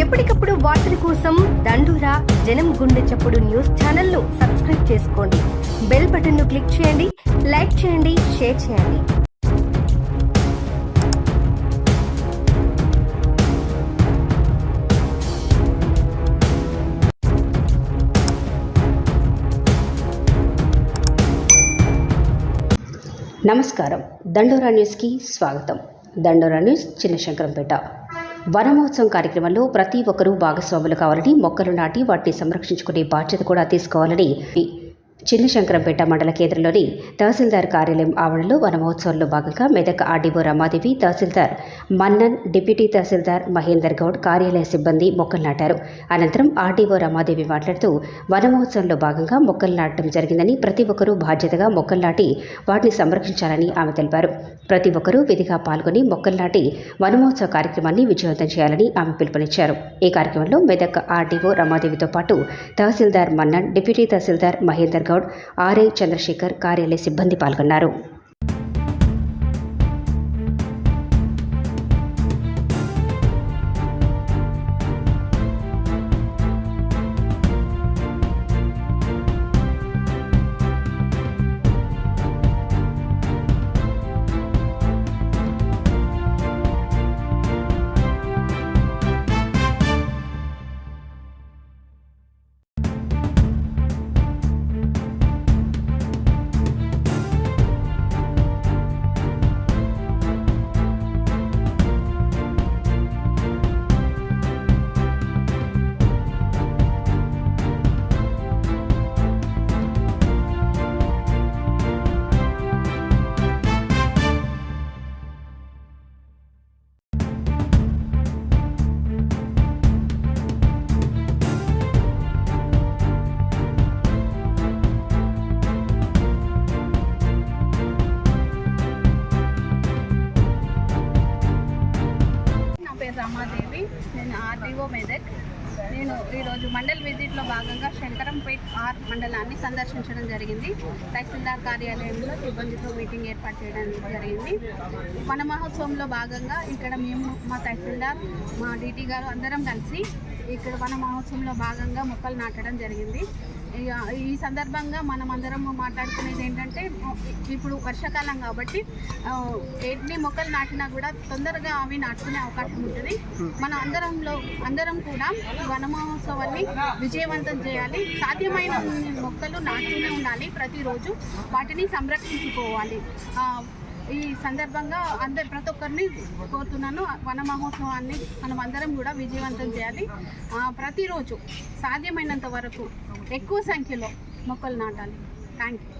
ఎప్పటికప్పుడు వార్తల కోసం దండూరా జనం గుండె చప్పుడు న్యూస్ ఛానల్ను సబ్స్క్రైబ్ చేసుకోండి. బెల్ బటన్ను క్లిక్ చేయండి, లైక్ చేయండి, షేర్ చేయండి. నమస్కారం. దండోరా న్యూస్కి స్వాగతం. దండోరా న్యూస్ చిన్నశంకరంపేట. వనమహోత్సవం కార్యక్రమంలో ప్రతి ఒక్కరూ భాగస్వాములు కావాలని, మొక్కలు నాటి వాటిని సంరక్షించుకునే బాధ్యత కూడా తీసుకోవాలని చిన్నశంకరంపేట మండల కేంద్రంలోని తహసీల్దార్ కార్యాలయం ఆవరణలో వనమహోత్సవంలో భాగంగా మెదక్ ఆర్డీఓ రమాదేవి, తహసీల్దార్ మన్నన్, డిప్యూటీ తహసీల్దార్ మహేందర్ గౌడ్, కార్యాలయ సిబ్బంది మొక్కలు నాటారు. అనంతరం ఆర్డీఓ రమాదేవి మాట్లాడుతూ వనమహోత్సవంలో భాగంగా మొక్కలు నాటడం జరిగిందని, ప్రతి ఒక్కరూ బాధ్యతగా మొక్కలు నాటి వాటిని సంరక్షించాలని ఆమె తెలిపారు. ప్రతి ఒక్కరూ విధిగా పాల్గొని మొక్కలు నాటి వనమహోత్సవ కార్యక్రమాన్ని విజయవంతం చేయాలని ఆమె పిలుపునిచ్చారు. ఈ కార్యక్రమంలో మెదక్ ఆర్డీఓ రమాదేవితో పాటు తహసీల్దార్ మన్నన్, డిప్యూటీ తహసీల్దార్ మహేందర్ గౌడ్, ఆర్ఐ చంద్రశేఖర్, కార్యాలయ సిబ్బంది పాల్గొన్నారు. రమాదేవి, నేను ఆర్డీఓ మెదక్. నేను ఈరోజు మండల్ విజిట్లో భాగంగా శంకరంపేట్ ఆర్ మండలాన్ని సందర్శించడం జరిగింది. తహసీల్దార్ కార్యాలయంలో సిబ్బందితో మీటింగ్ ఏర్పాటు చేయడం జరిగింది. వన మహోత్సవంలో భాగంగా ఇక్కడ మేము, మా తహసీల్దార్, మా డీటీ గారు అందరం కలిసి ఇక్కడ వన మహోత్సవంలో భాగంగా మొక్కలు నాటడం జరిగింది. ఈ సందర్భంగా మనం అందరం మాట్లాడుకునేది ఏంటంటే, ఇప్పుడు వర్షాకాలం కాబట్టి ఎన్ని మొక్కలు నాటినా కూడా తొందరగా అవి నాటుకునే అవకాశం ఉంటుంది. మన అందరం కూడా వన మహోత్సవాన్ని విజయవంతం చేయాలి. సాధ్యమైన మొక్కలు నాటుతూనే ఉండాలి. ప్రతిరోజు వాటిని సంరక్షించుకోవాలి. ఈ సందర్భంగా ప్రతి ఒక్కరిని కోరుతున్నాను, వన మహోత్సవాన్ని మనం అందరం కూడా విజయవంతం చేయాలి. ప్రతిరోజు సాధ్యమైనంత వరకు ఎక్కువ సంఖ్యలో మొక్కలు నాటాలి. Thank you.